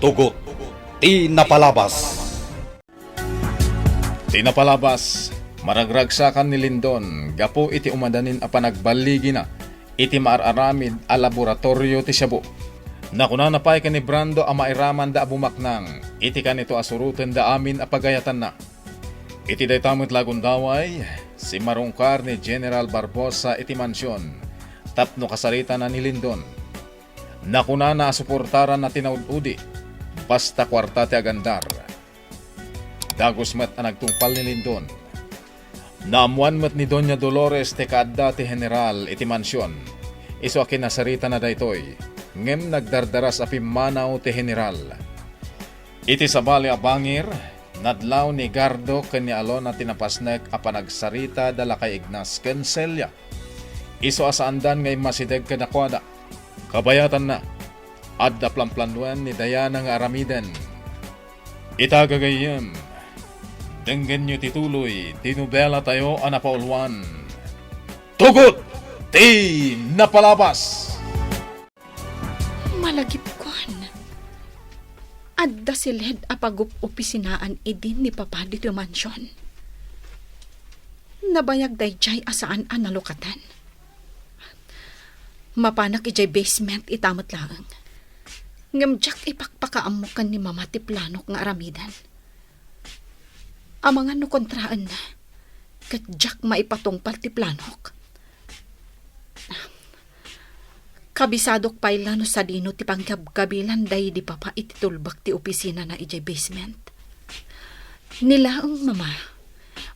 Tugot, tinapalabas. Tinapalabas, maragragsakan ni Lindon, gapo iti umadanin a panagbaligi na, iti maararamid a laboratorio ti Shabu. Nakuna napay ka ni Brando a mairaman da abumaknang, iti kanito asuruten da amin a pagayatan na. Iti daytamot lagundaway, si marungkar ni General Barbosa iti mansyon, tapno kasarita na ni Lindon. Nakuna na asuportaran na tinaududi, basta kwarta ti agandar. Dagos met ang nagtungpal ni Lindon. Naamuan met ni Doña Dolores te kaadda ti general iti mansyon. Iso akin nasarita na daytoy. Ngem nagdardaras a pimanaw ti general. Iti sabali a bangir, nadlaw ni Gardo ken ni Alon na tinapasnek a panagsarita dala kay Ignas ken Celia. Iso asaandan ngay masideg kadakwada. Kabayatan na. Adda plamplanwen ni Diana nga aramiden. Itagagayem. Denggen nyo tituloy, tinubela tayo anapaulwan. Tugot! Ti napalabas! Malagip kon. Adda silid apagup opisinaan idin ni Papa dito mansyon. Nabayag dayjay asaan analukatan. Mapanak ijay basement itamot lang. Ngamjak ipakpakaamukan ni Mama ti planok nga aramidan. Ang mga nukontraan na, katjak maipatungpal ti planok. Kabisadok payla no sa dino ti pangkabkabilan day di papa ititulbak ti opisina na ijay basement. Nilaang mama,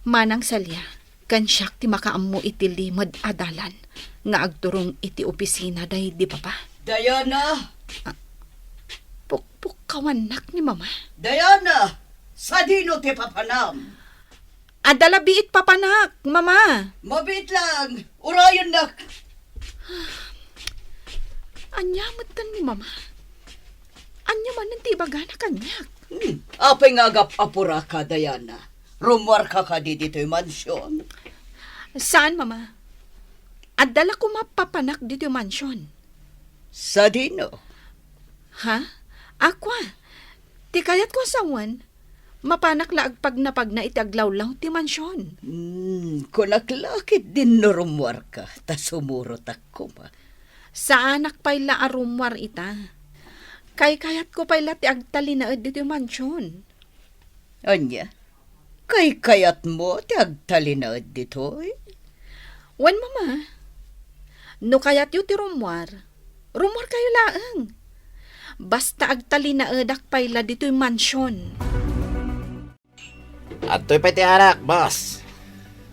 manang salya, kansyak ti makaammo iti limod adalan, nga agturong iti opisina day di papa. Diana! Pukpukawanak ni mama. Diana! Sa dino ti papanam. Adalabiit papanak, mama. Mabit lang. Urayan nak. Anyamutan ni mama. Anyaman ng tibagana kanyak. Apay nga agap apura ka, Diana. Rumwar ka dito'y mansyon. Saan, mama? Adala ko mapapanak dito yung mansyon. Sa dino. Ha? Akwa? Ti kayat ko sawan. Mapanak laag pag na iti aglawlaw ti mansyon. Kunaklakit din no rumwar ka. Ta sumurot ako ma. Sa anak pa'y la arumwar ita. Kayat ko pa'y la ti agtali na dito yung mansyon. Anya? Kayat mo ti agtali na dito'y? Wan, mama. No kayat yu ti rumwar. Rumwar kayo laang. Basta agtali na edak pa'y la dito yung mansyon. At to'y pati anak, boss.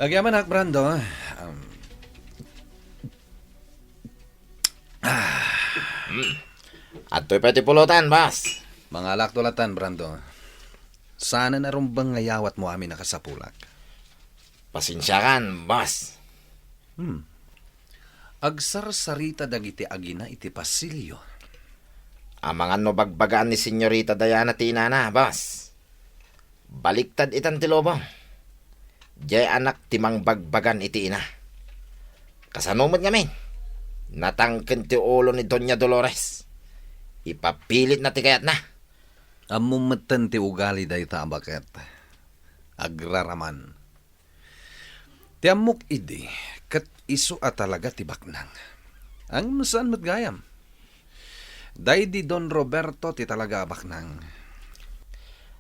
Agyaman nak, Brando. At to'y pati pulutan, boss. Mga alaktulatan, Brando. Sana narumbang ngayawat mo amin nakasapulak. Pasensyakan, boss. Agsarsarita dagiti agina iti pasilyo. Amangan no bagbagaan ni Senyorita Diana tinana, boss. Baliktad itan ti lobo. Jay anak timang bagbagan iti ina. Kasanumod ngamin. Natangken ti ulo ni Doña Dolores. Ipapilit na ti kayat na. Amumatan ti ugali day tabaket. Agraraman. Ti amok idi, kat iso at talaga ti baknang. Ang masan matgayam. Day di Don Roberto ti talaga baknang.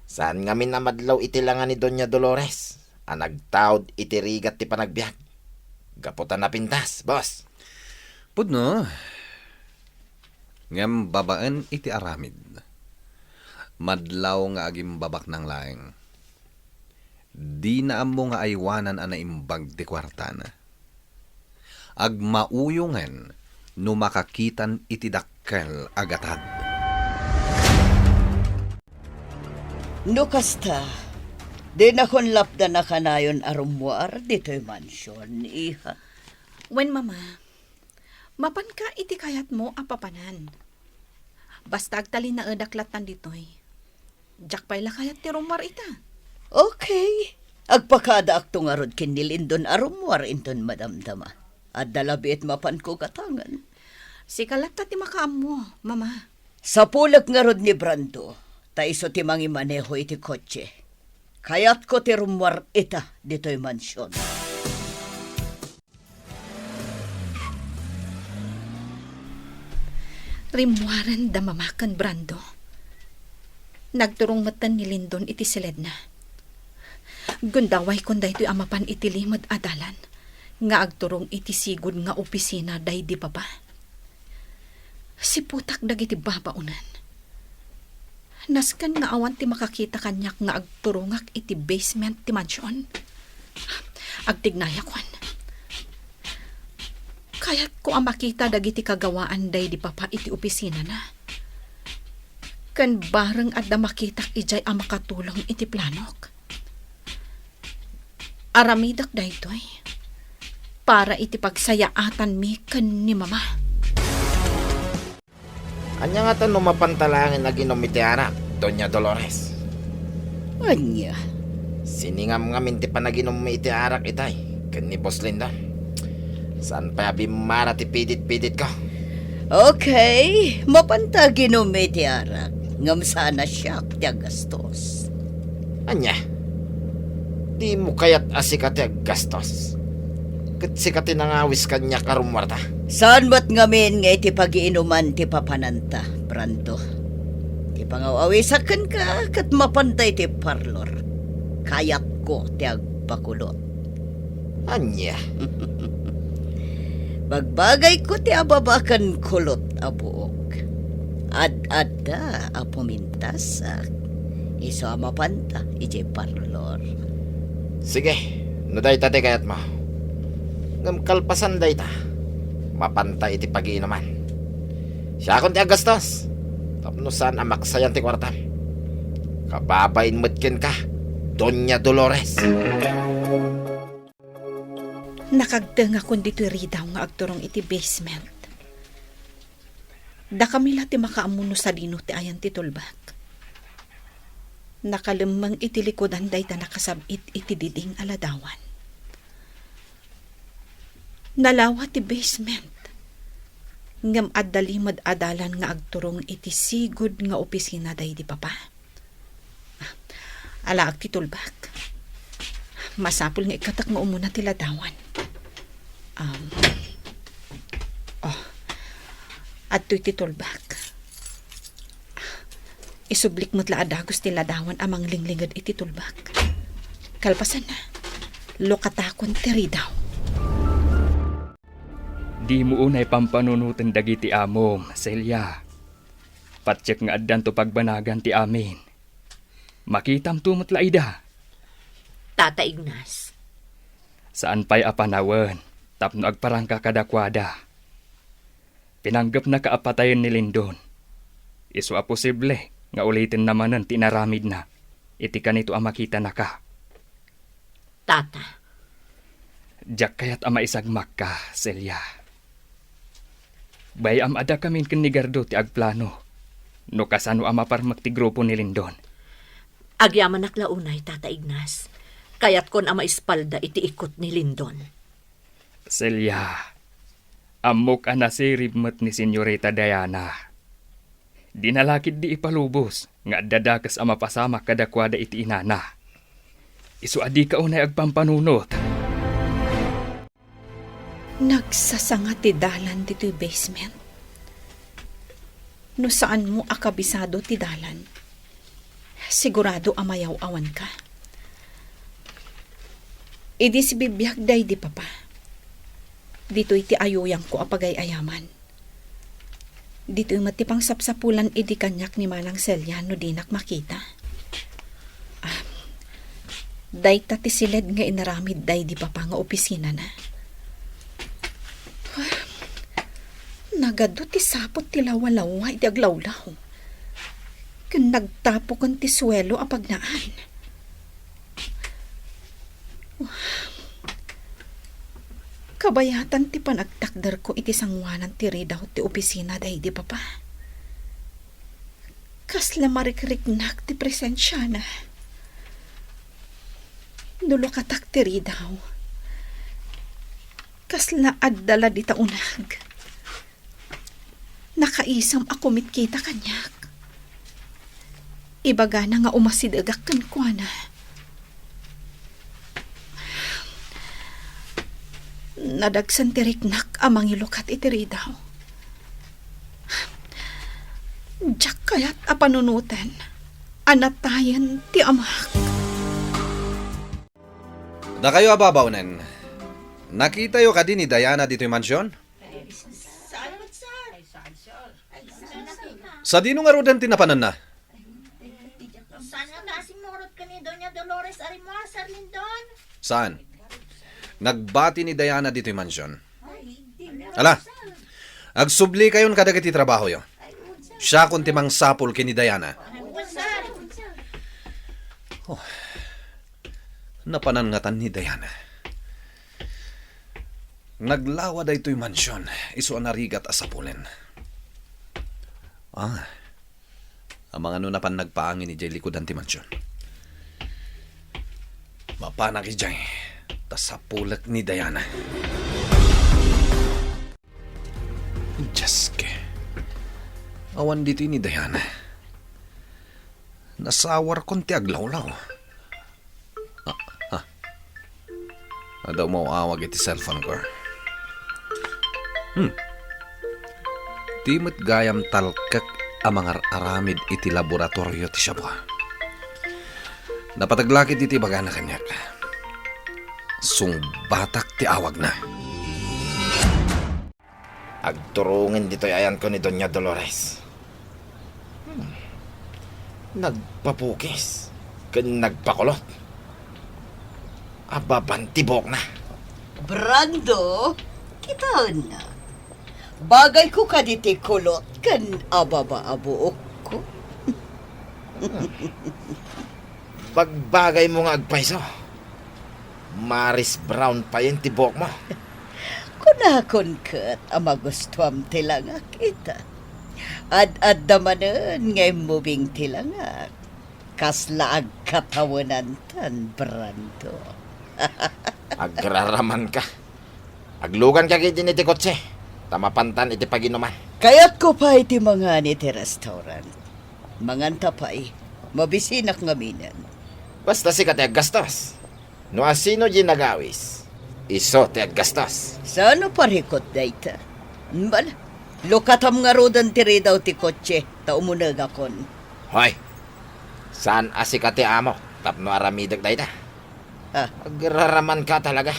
Saan ngamin na madlaw iti langan ni Doña Dolores? Ang nagtaod iti rigat ti panagbiag. Gaputan na pintas, boss. Pudno. Ngam babaan iti aramid. Madlaw nga agim babak ng laeng. Di na amo nga aywanan ana imbag ti kwartana. Agmauyungan no makakitan iti dakkel agatad. No kasta, di na kon lapda na kanayon arumwar dito'y mansyon, iha. Wen, mama. Mapan ka iti kayat mo apapanan. Basta agtali na edaklatan dito'y. Jak pa'y lakayat ti rumwar ita. Okay. Agpakada akto nga rod kinilindon arumwar inton madamdama. At dalabiit mapan ko katangan. Si kalat ti makaam mo, mama. Sa pulag nga rod ni Brando, Ta iso ti mangimaneho iti kotse. Kayat ko ti rumwar ita dito'y mansyon. Rimwaran da mamakan Brando. Nagturong matan ni Lindon iti siled na. Gundaway kun daytoy amapan iti limad adalan. Nga agturong iti sigud nga opisina day di pa ba. Si putak dagiti babaunan. Naskan nga awan ti makakita kanyak nga agturungak iti basement ti mansyon. Agtignayak wan. Kaya't ko ang makita dagiti kagawaan day di papa iti opisina na. Kan bareng at da makitak ijay ang makatulong iti planok. Aramidak daytoy. Para iti pagsayaatan mi kan ni mama. Anya nga tan mapantalangin na ginom iti anak, Doña Dolores. Anya, Siningam nga minti pa naginom iti arak itay, kan ni Boss Linda. Saan pa yabi mara ti pidit-pidit ka? okay, mapantagi no may tiarak. Ngam sana siya ti gastos. Anya, di mo kaya't asikat ti gastos. Kat sikati nangawis kanya karumwarta. Saan ba't ngamin nga iti pagiinuman ti papananta, Brando? Ti pangawawisakan ka kat mapantay ti parlor. Kayat ko ti agpakulot. Anya, Bagbagay ko ti ababakan kulot a buok. Ad-adda a pumintasak. Iso a mapanta iti parlor. sige, nuday tate kayat mo. Ngam kalpasan day ta. Mapantay iti pag-iinuman. Siya akong ti agastos. Tapno saan ang maksayan ti kwarta. Kababain matkin ka, Doña Dolores. Nakagdeng akong dito'y ridaw nga agturong iti basement. Da kami ti makaamuno sa dino ti ayan ti tulbak. Nakalimang iti likodan day ta nakasabit iti diding aladawan. Nalawa ti basement. Ngam addalimad adalan nga agturong iti sigud nga opisina day di papa. Alaag ti tulbak. Masapul nga ikatak nga umuna ti ladawan. Adto'y ti tulbak. Isublik mo't laadagos ti ladawan amang linglingad iti tulbak. Kalpasan na. Lokatakon ti ridaw. Di mo unay pampanunutan dagiti amom, Celia. Patsyak nga addan to pagbanagan ti amin. Makitam tumot laida. Tata Ignas. Saan pa'y apanawan, tapno agparangka kadakwada. Pinanggap na kaapatayan ni Lindon. Isu a posible nga ulitin naman ang tinaramid na. Iti kanito ang makita na ka. Tata. Diyak kaya't ama isagmak ka, Celia. Bayam ada kamin ken ni Gardo ti agplano. No kasano ama parmak ti grupo ni Lindon. Agyaman naklaunay, Tata Ignas. Kaya't kon ama ispalda iti ikot ni Lindon. Celia, amok anasirib mat ni Senyorita Diana. Dinalakid di ipalubos, nga dadakas ama pasama kadakwada iti inana. Isu adi ka unay agpampanunot. Nagsasanga ti dalan dito'y basement. No saan mo akabisado ti dalan, sigurado amayaw awan ka. Idi si bibiyag day di papa. Dito'y ti ayuyang ko apagay ayaman. Dito'y matipang sapsapulan idi kanyak ni Manang Celia no dinak makita. Day ta ti siled nga inaramid day di papa nga opisina na. Nagado ti sapot ti lawalawa iti aglawlaw. Kung nagtapokan ti swelo apag naan. Kabayatan ti panagtakder ko iti sangwanan ti ridaw ti opisina day di papa. Kasla marikiriknak ti presensya na. Dulo katak ti ridaw. Kasla addala di taunag. Nakaisam ako mitkita kanyak. Ibaga na nga umasidagak kan kwa na. Nadagsan tiriknak amang ilukat itiri daw. Diyak kaya't apanunutan. Anatayan ti amak. Da kayo ababawnen. Nakita yo kadi ni Diana dito yung mansyon? Sa dino nga rodan tinapanan na? Sana kasing morot ka ni Doña Dolores Arimasa, Lindon. Saan? Nagbati ni Diana dito yung mansyon. Ala, agsubli kayon kadagiti trabaho yo. Siya kung timang sapul kini Diana. Oh, napanangatan ni Diana. Naglawa da ito'y mansyon. Iso anarigat asapulen. Ang mga nunapan nagpaangin ni Jay likodan ti mansyon. Mapanak ijay. Tasapulak ni Diana. Jaske. Awan dito ni Diana. Nasawar kon ti aglaw-law. Adaw mo awag iti cellphone ko. Timot gayam talkak amangar aramid iti laboratorio ti Shabwa. Napataglakit iti baga na kanyak. Sungbatak ti awag na. Agturungin dito'y ayan ko ni Doña Dolores. Nagpapukis. Nagpakulot. Ababantibok na. Brando, kita na. Bagay ko kaditi kulot kan ababa-abuok ko. Pagbagay mo nga agpaiso. Maris Brown pa yung tibok mo. Kunakon kat amagustuam tilangak kita. Ad damanan ngay moving tilangak. Kasla agkatawanan tan, Brando. Agraraman ka. Aglugan ka kiti ni kotse. Tamapantan iti paginuman. Kaya't ko pa iti mga iti restaurant. Manganta pa mabisinak ngaminan. Basta si kati aggastos. No asino ginagawis. Iso ti aggastos. Sano parikot dayta? Bala, lukatam nga rodan tiri daw ti kotse. Taumunag akon. Hoy, saan asi kati amo? Tapno aramidag dayta. Agraraman ka talaga.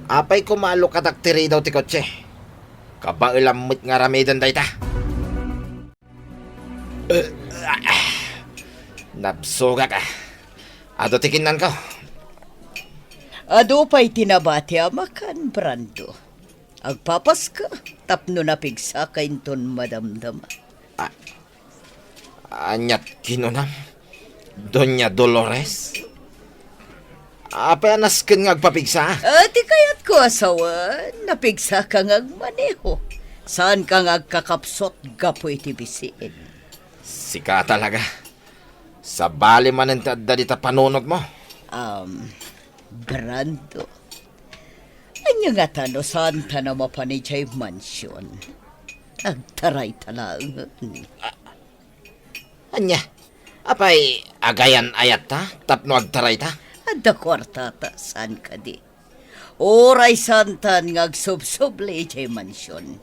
Apay kumalo kadaktiri daw ti kotse. Kabailamit nga ramidan dayta. Nabsuga ka. Ado tikinan ko. Ado pa'y tinabati amakan, Brando. Agpapas ka, tapno na pigsa kainton madamdama. Anyat kinunam. Doña Dolores. Apay anasken nga agpapigsa. Ati kayat ko asawan, napigsa ka ngagmaneho. Saan ka ngagkakapsot gapo iti bisiin? Sika talaga. Sa bali man ang dita panunod mo. Brando. Anya nga tano saan ta na mapanijay mansyon? Agtaray talangan. Anya, apay agayan ayat ta? Tapno agtaray ta? Adda kwarta ta, saan ka di? Oray santan ngagsubsubli ijay mansyon.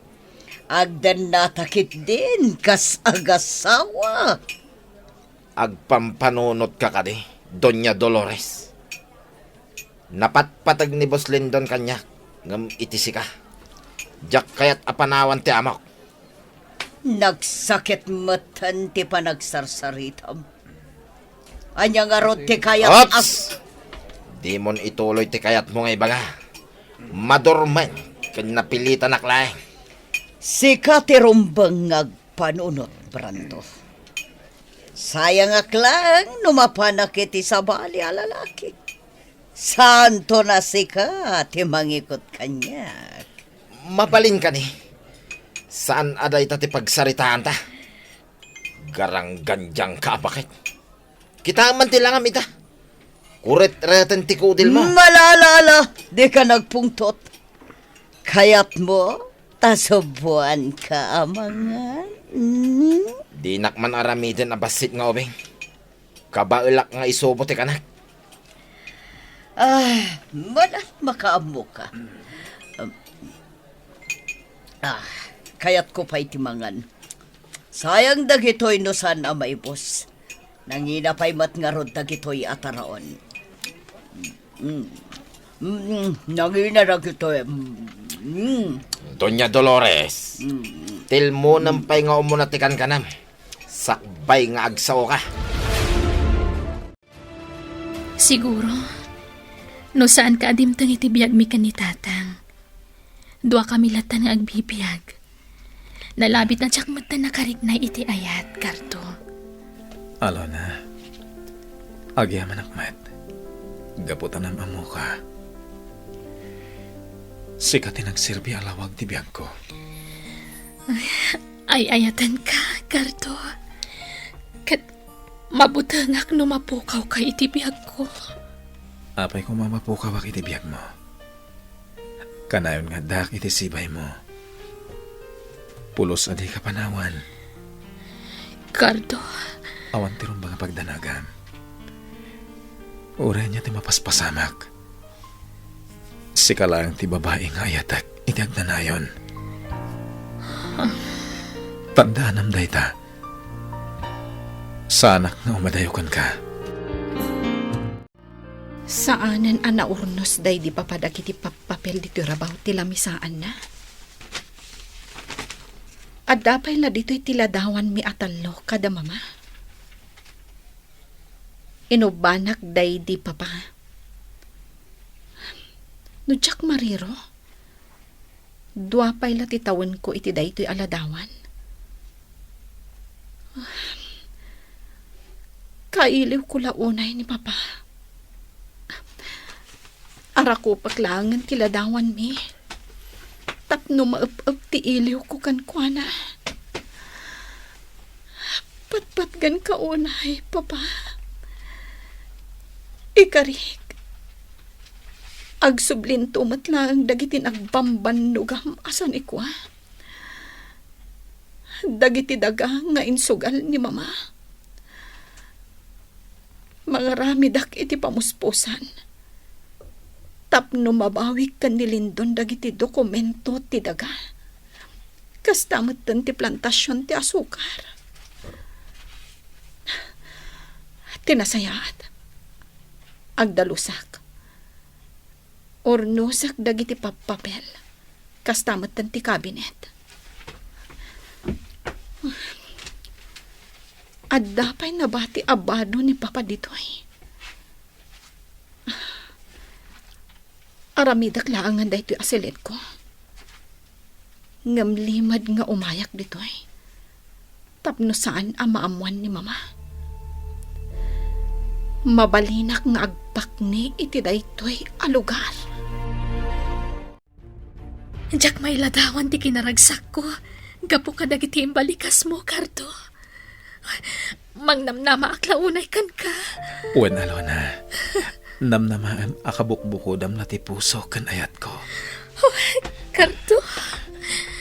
Agdan natakit din, kas agasawa. Agpampanunot ka kadi, Doña Dolores. Napatpatag ni Boss Lindon kanya, ngam itisi ka. Diyak kayat apanawan ti amok. Nagsakit matan ti panagsarsaritam. Anya nga rot ti kayat Ops! Di mon ituloy ti kayat mo nga ibaga. Madurman, kan napilitan aklaeng. Sika ti rumbang ngagpanunot, Brando. Sayang aklang numapanak iti sabali a lalaki. Santo na sika ti mangikot kanya. Mabalin ka ni. Saan aday ta ti pagsaritaan ta? Garang ganjang ka bakit? Kita man tilangam ita. Kuret-reten ti kudil mo. Malalala, di ka nagpungtot. Kayat mo, tasubuan ka amangan. Di nakman aramidin abasit nga ubing. Kabailak nga isubo ti kanak. Malat makaamo ka. Kayat ko pa'y timangan. Sayang dagitoy no san amaybos. Nangina pa'y matngarod dagitoy ataraon. Nangina dagitoy. Doña Dolores, tilmo ng pay nga umunatikan ka nam. Sakbay nga agsaw ka. Siguro, no saan ka adimtang itibiyag mi kanitatang. Dua kami latan nga agbibiyag. Nalabit na tsak mata nakariknay iti ayat, Karto. Alona, agyaman akmat. Gaputan ang amo ka. Sikat nagsirbi alawag ti biyag ko. Ay ayatan ka, Karto. Kat mabutangak no mapukaw ka iti biyag ko. Apay ko mamapukawak iti biyag mo. Kanayon nga dak iti sibay mo. Pulos adi ka panawan. Karto. Awan ti ron mga pagdanagam. Uray niya ti mapaspasamak. Sika lang ti babae nga ayatak iti agnanayon. Tandaan am dayta. Sanak nga umadayokan ka. Saanan anaurnos day di papadag iti papel dito rabaw tila misaan na. At dapay na dito'y tiladawan mi atalo kada mama. Inubanak day di papa. Nudyak mariro. Duapay la titawan ko iti day to'y aladawan. Kailiw ko launay ni papa. Arako paklangan tiladawan mi. Tapno maap-ap ti iliw ko kankwana. Patpatgan ka unay, papa. Ikarik. Agsublin tumat lang dagitin agbamban nugam asan ikwa. Dagiti daga nga insugal ni mama. Mga ramidak iti pamuspusan. Tapno mabawik kan nilindon dagiti dokumento ti daga. Kastamot ti plantasyon ti asukar. Tinasayat. Agdalusak. Ornusak dagiti papel. Kastamot ti kabinet. At dapay nabati abado ni papa ditoy. Aramidak laangan da ito'y asilit ko. Ngamlimad nga umayak dito'y. Tapno saan ang maamuan ni mama. Mabalinak nga agpakni iti da ito'y alugar. Diyak may ladawan ti kinaragsak ko. Gapo ka dagiti imbalikas mo, Karto. Mangnamnama aklaunay kan ka. Uwan, Alona. Namnamaan akabukbukudam na ti puso kan ayat ko. Oh, Karto.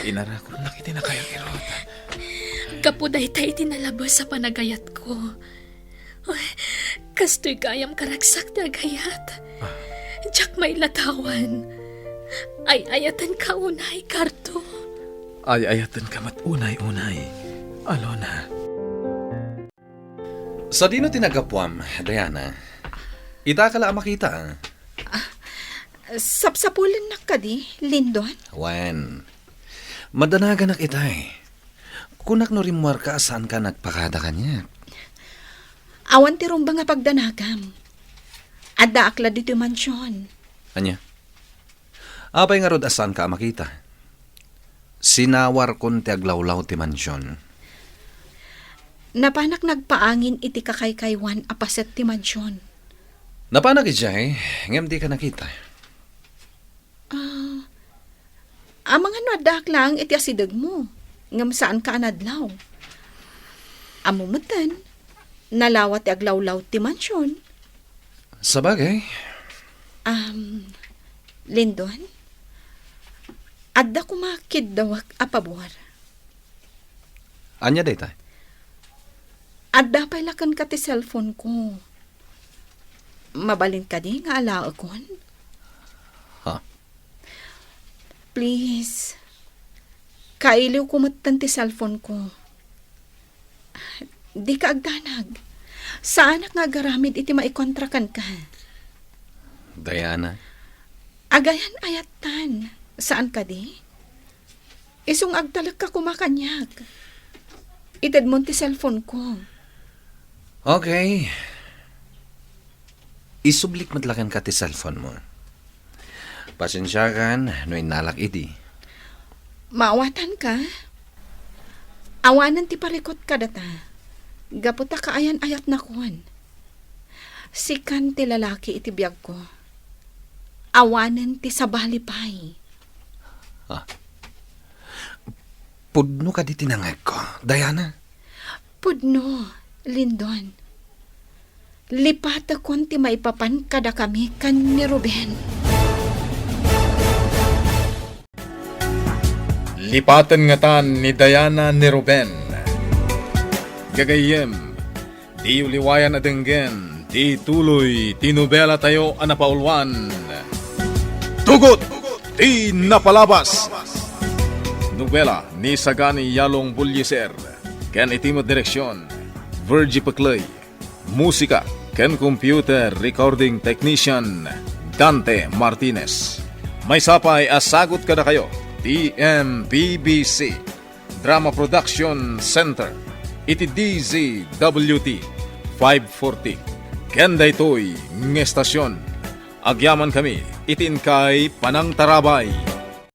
Inarakon na kiti na kayang irot. Kapuday tayo tinalabas sa panagayat ko. Oh, kasto'y gayam karagsak na gayat. Diyak may latawan. Ay ayatan ka unay, Karto. Ay ayatan ka mat unay-unay. Alona. Sa dino tinagapwam, Diana, ita ka lang makita. Sapsapulan na ka di, Lindon? Wen, madanaga na kita eh. Kunak no rimwar ka saan ka nagpakada kanya. Awan ti rumba nga pagdanagam. Adda akla dito mansyon. Anya? Apay nga rod asan ka makita. Sinawar kon ti aglawlaw ti mansyon. Napanak nagpaangin iti kakaykaywan apaset ti mansyon. Napanag ijay, ngem di ka nakita. Amang ano adak lang iti asidag mo. Ngam saan ka anadlaw. Amumutan, nalawat ti aglawlaw ti mansyon. Sabagay. Lindon, adda kumakid dawak apabor. Anya dayta? At dapay lakan ka ti cellphone ko. Mabalin ka di nga ala akon? Ha? Please. Kailiw kumatan ti cellphone ko. Di ka agdanag. Saan nga garamid iti maikontrakan ka? Diana, Agayan ayatan. Saan ka di? Isung agtalag ka kumakanyag. Itad mo ti cellphone ko. okay. Isublik madlakan ka ti cellphone mo. Pasensya kan, no inalak idi. Maawatan ka? Awanan ti parikot ka data. Gaputa ka ayan ayat na kuwan. Sikan ti lalaki iti biyag ko. Awanan ti sabalipay. Pudno ka di tinangag ko, Diana. Pudno, Lindon. Lipata kon ti maipapan kada kami kan ni Ruben. Lipatan nga tan ni Diana ni Ruben. Gagayem, di uliwayan na denggen, di tuloy, tinubela tayo anapaulwan. Tugot, di napalabas. Nobela ni Sagani Yalong Bulyeser, ken itimo direksyon, Virgie Paclay. Musika, ken computer recording technician, Dante Martinez. May sapay asagot kada kayo, TMPBC, Drama Production Center, iti DZWT 540. Ken daytoy ng estasyon. Agyaman kami, itin kay Panang Tarabay.